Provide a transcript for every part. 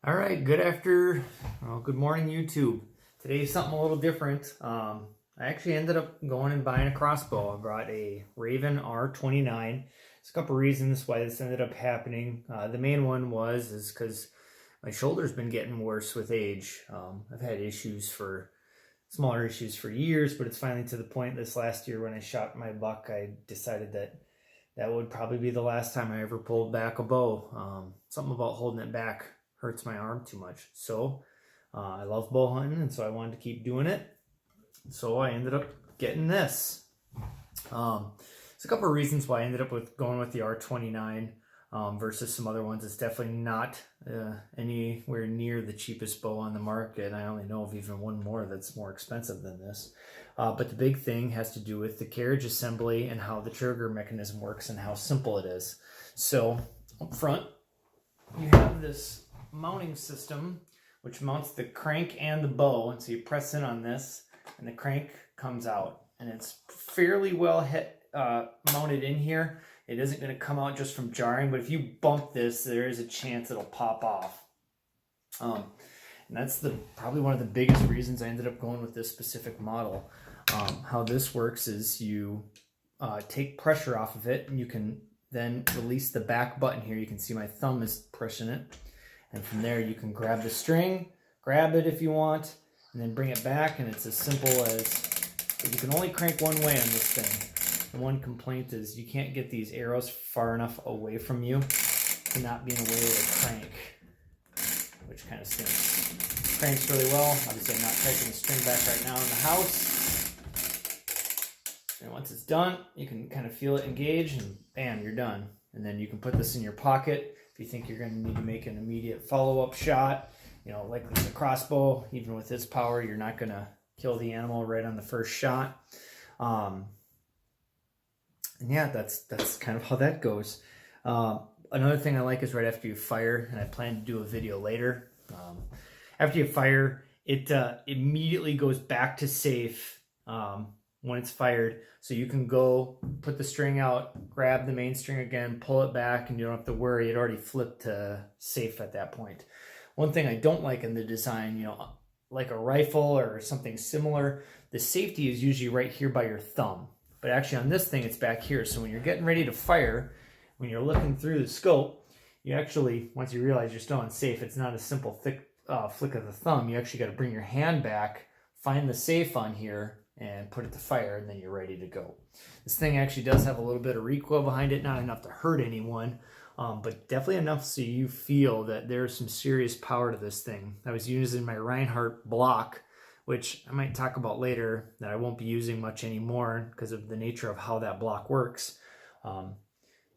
All right, good morning, YouTube. Today's something a little different. I actually ended up going and buying a crossbow. I brought a Ravin R29. There's a couple reasons why this ended up happening. The main one is because my shoulder's been getting worse with age. I've had smaller issues for years, but it's finally to the point this last year when I shot my buck, I decided that would probably be the last time I ever pulled back a bow. Something about holding it back hurts my arm too much. So I love bow hunting, and so I wanted to keep doing it. So I ended up getting this. There's a couple of reasons why I ended up going with the R29 versus some other ones. It's definitely not anywhere near the cheapest bow on the market. I only know of even one more that's more expensive than this. But the big thing has to do with the carriage assembly and how the trigger mechanism works and how simple it is. So up front, you have this mounting system which mounts the crank and the bow, and so you press in on this and the crank comes out, and it's fairly well mounted in here. It isn't going to come out just from jarring, but if you bump this, there is a chance it'll pop off. And that's probably one of the biggest reasons I ended up going with this specific model. How this works is you take pressure off of it, and you can then release the back button here. You can see my thumb is pushing it. And from there, you can grab the string, grab it if you want, and then bring it back. And it's as simple as, you can only crank one way on this thing. The one complaint is you can't get these arrows far enough away from you to not be in the way of the crank, which kind of stinks. Cranks really well. Obviously, I'm not cranking the string back right now in the house. And once it's done, you can kind of feel it engage, and bam, you're done. And then you can put this in your pocket if you think you're going to need to make an immediate follow-up shot. You know, like with the crossbow, even with its power, you're not going to kill the animal right on the first shot. And yeah, that's kind of how that goes. Another thing I like is right after you fire, and I plan to do a video later. After you fire, it immediately goes back to safe when it's fired. So you can go put the string out, grab the main string again, pull it back, and you don't have to worry. It already flipped to safe at that point. One thing I don't like in the design, you know, like a rifle or something similar, the safety is usually right here by your thumb. But actually on this thing, it's back here. So when you're getting ready to fire, when you're looking through the scope, you actually, once you realize you're still unsafe, it's not a simple flick of the thumb. You actually got to bring your hand back, find the safe on here, and put it to fire, and then you're ready to go. This thing actually does have a little bit of recoil behind it, not enough to hurt anyone, but definitely enough so you feel that there's some serious power to this thing. I was using my Reinhardt block, which I might talk about later, that I won't be using much anymore because of the nature of how that block works.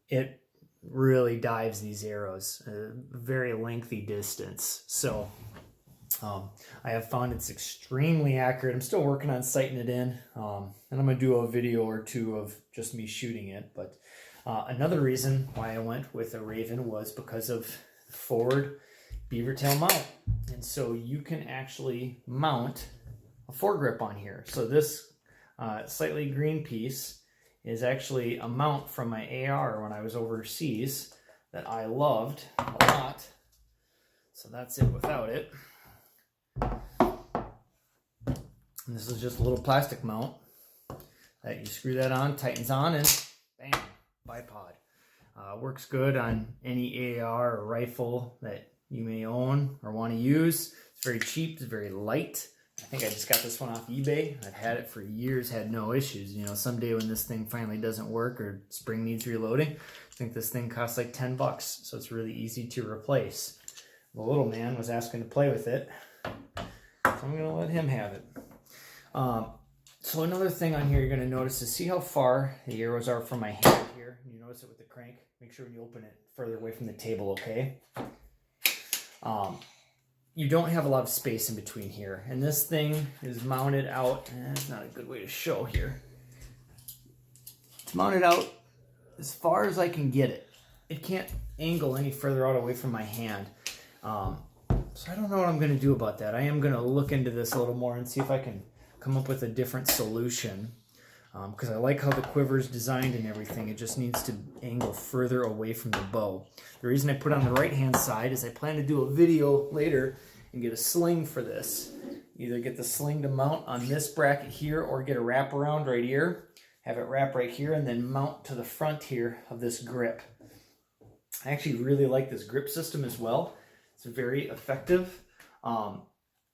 It really dives these arrows a very lengthy distance. So I have found it's extremely accurate. I'm still working on sighting it in, and I'm going to do a video or two of just me shooting it. But another reason why I went with a Ravin was because of the forward beaver tail mount. And so you can actually mount a foregrip on here. So this slightly green piece is actually a mount from my AR when I was overseas that I loved a lot. So that's it without it. And this is just a little plastic mount that you screw that on, tightens on, and bam, bipod. Works good on any AR or rifle that you may own or want to use. It's very cheap, it's very light. I think I just got this one off eBay. I've had it for years, had no issues. You know, someday when this thing finally doesn't work or spring needs reloading, I think this thing costs like 10 bucks. So it's really easy to replace. The little man was asking to play with it, so I'm going to let him have it. So another thing on here you're going to notice is see how far the arrows are from my hand here. You notice it with the crank. Make sure when you open it further away from the table, okay? You don't have a lot of space in between here. And this thing is mounted out, and that's not a good way to show here. It's mounted out as far as I can get it. It can't angle any further out away from my hand. So I don't know what I'm going to do about that. I am going to look into this a little more and see if I can come up with a different solution. because I like how the quiver is designed and everything. It just needs to angle further away from the bow. The reason I put it on the right hand side is I plan to do a video later and get a sling for this. Either get the sling to mount on this bracket here or get a wraparound right here, have it wrap right here, and then mount to the front here of this grip. I actually really like this grip system as well. It's very effective.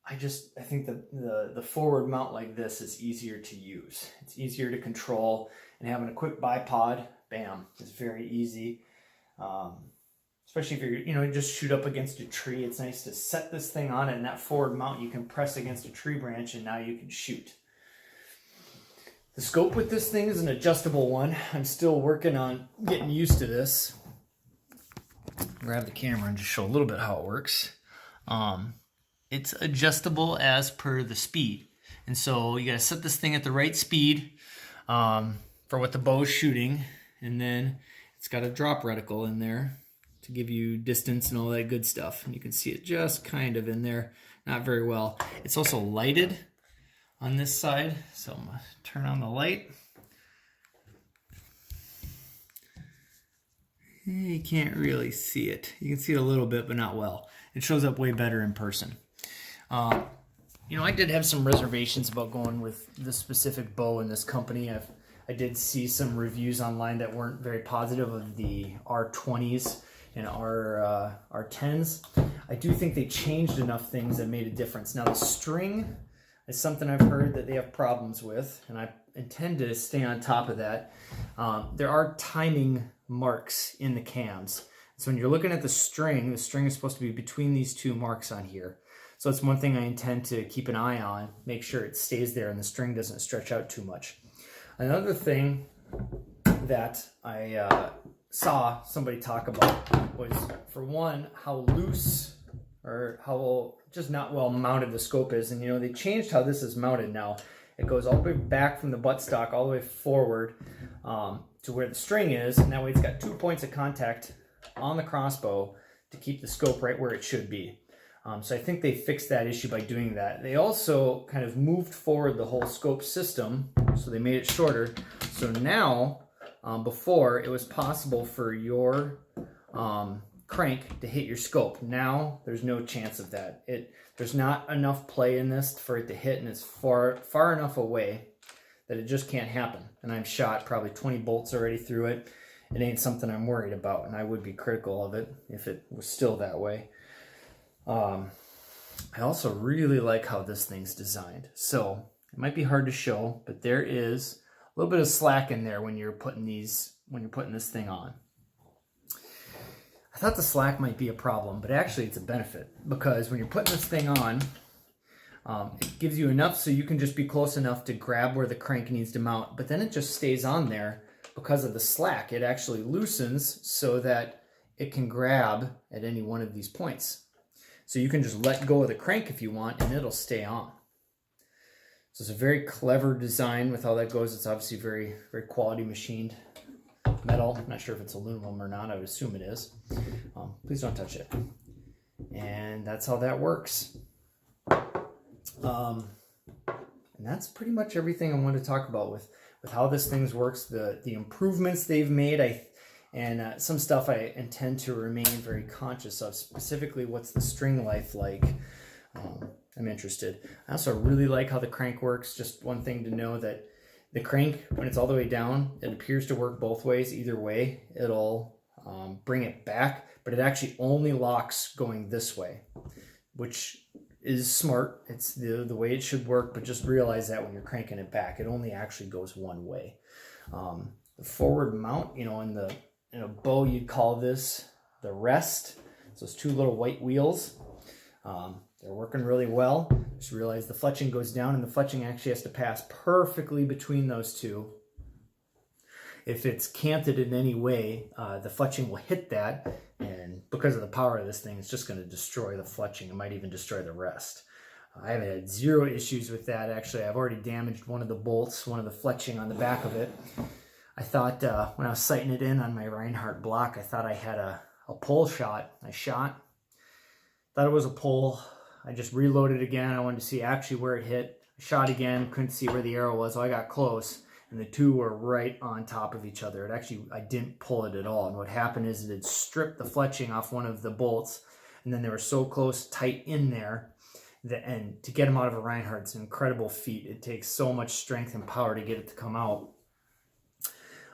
I think the forward mount like this is easier to use. It's easier to control, and having a quick bipod, bam, is very easy. Especially if you're, just shoot up against a tree. It's nice to set this thing on it, and that forward mount you can press against a tree branch, and now you can shoot. The scope with this thing is an adjustable one. I'm still working on getting used to this. Grab the camera and just show a little bit how it works. It's adjustable as per the speed. And so you gotta set this thing at the right speed for what the bow is shooting. And then it's got a drop reticle in there to give you distance and all that good stuff. And you can see it just kind of in there, not very well. It's also lighted on this side. So I'm gonna turn on the light. You can't really see it. You can see it a little bit, but not well. It shows up way better in person. I did have some reservations about going with this specific bow in this company. I did see some reviews online that weren't very positive of the R20s and R10s. I do think they changed enough things that made a difference. Now the string is something I've heard that they have problems with, and I intend to stay on top of that. There are timing marks in the cams. So when you're looking at the string is supposed to be between these two marks on here. So it's one thing I intend to keep an eye on, make sure it stays there and the string doesn't stretch out too much. Another thing that I saw somebody talk about was, for one, how loose or how just not well mounted the scope is. And they changed how this is mounted now. It goes all the way back from the buttstock all the way forward to where the string is, and that way it's got 2 points of contact on the crossbow to keep the scope right where it should be. So I think they fixed that issue by doing that. They also kind of moved forward the whole scope system, so they made it shorter. So now, before, it was possible for your crank to hit your scope. Now, there's no chance of that. There's not enough play in this for it to hit, and it's far enough away that it just can't happen. And I've shot probably 20 bolts already through it. It ain't something I'm worried about, and I would be critical of it if it was still that way. I also really like how this thing's designed. So it might be hard to show, but there is a little bit of slack in there when you're putting this thing on. I thought the slack might be a problem, but actually it's a benefit, because when you're putting this thing on, it gives you enough so you can just be close enough to grab where the crank needs to mount, but then it just stays on there because of the slack. It actually loosens so that it can grab at any one of these points. So you can just let go of the crank if you want, and it'll stay on. So it's a very clever design with how that goes. It's obviously very, very quality machined metal. I'm not sure if it's aluminum or not. I would assume it is. Please don't touch it. And that's how that works. And that's pretty much everything I wanted to talk about with how this thing works, the improvements they've made. And some stuff I intend to remain very conscious of, specifically what's the string life like. I'm interested. I also really like how the crank works. Just one thing to know, that the crank, when it's all the way down, it appears to work both ways. Either way, it'll bring it back, but it actually only locks going this way, which is smart. It's the way it should work, but just realize that when you're cranking it back, it only actually goes one way. The forward mount, in a bow, you'd call this the rest. So it's two little white wheels. They're working really well. Just realize the fletching goes down, and the fletching actually has to pass perfectly between those two. If it's canted in any way, the fletching will hit that, and because of the power of this thing, it's just going to destroy the fletching. It might even destroy the rest. I've had zero issues with that. Actually, I've already damaged one of the bolts, one of the fletching on the back of it. I thought when I was sighting it in on my Reinhardt block, I thought I had a pull shot. I shot, thought it was a pull. I just reloaded again. I wanted to see actually where it hit. I shot again, couldn't see where the arrow was, so I got close. And and the two were right on top of each other. It actually, I didn't pull it at all. And what happened is it had stripped the fletching off one of the bolts, and then they were so close, tight in there, and to get them out of a Reinhardt, it's an incredible feat. It takes so much strength and power to get it to come out.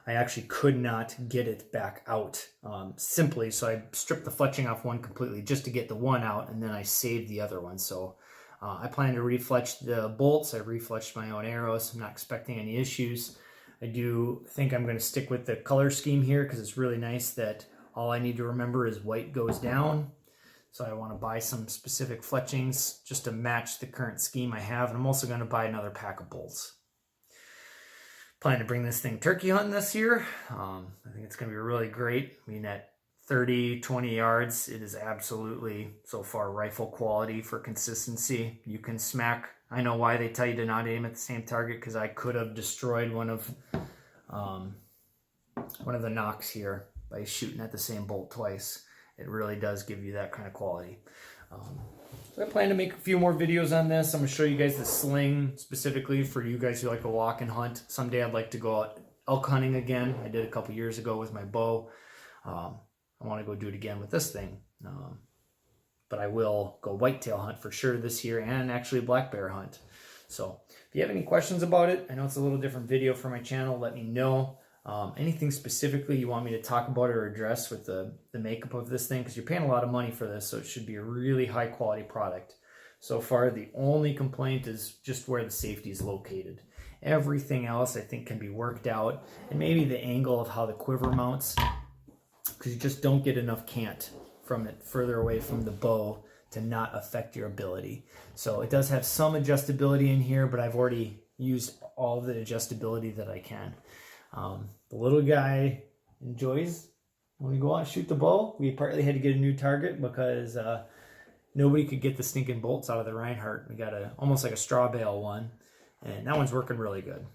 I actually could not get it back out simply, so I stripped the fletching off one completely just to get the one out, and then I saved the other one. So I plan to refletch the bolts. I refletched my own arrows. I'm not expecting any issues. I do think I'm going to stick with the color scheme here because it's really nice that all I need to remember is white goes down. So I want to buy some specific fletchings just to match the current scheme I have. And I'm also going to buy another pack of bolts. Plan to bring this thing turkey hunting this year. I think it's going to be really great. I mean, at 30, 20 yards, it is absolutely, so far, rifle quality for consistency. You can smack. I know why they tell you to not aim at the same target, because I could have destroyed one of the knocks here by shooting at the same bolt twice. It really does give you that kind of quality. So I plan to make a few more videos on this. I'm going to show you guys the sling specifically for you guys who like to walk and hunt. Someday I'd like to go out elk hunting again. I did a couple years ago with my bow. I want to go do it again with this thing. But I will go whitetail hunt for sure this year, and actually black bear hunt. So if you have any questions about it, I know it's a little different video for my channel, let me know. Anything specifically you want me to talk about or address with the makeup of this thing, because you're paying a lot of money for this, so it should be a really high quality product. So far, the only complaint is just where the safety is located. Everything else I think can be worked out, and maybe the angle of how the quiver mounts, because you just don't get enough cant from it further away from the bow to not affect your ability. So it does have some adjustability in here, but I've already used all the adjustability that I can. The little guy enjoys when we go out and shoot the bow. We partly had to get a new target because nobody could get the stinking bolts out of the Reinhardt. We got almost like a straw bale one, and that one's working really good.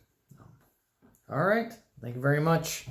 All right, thank you very much.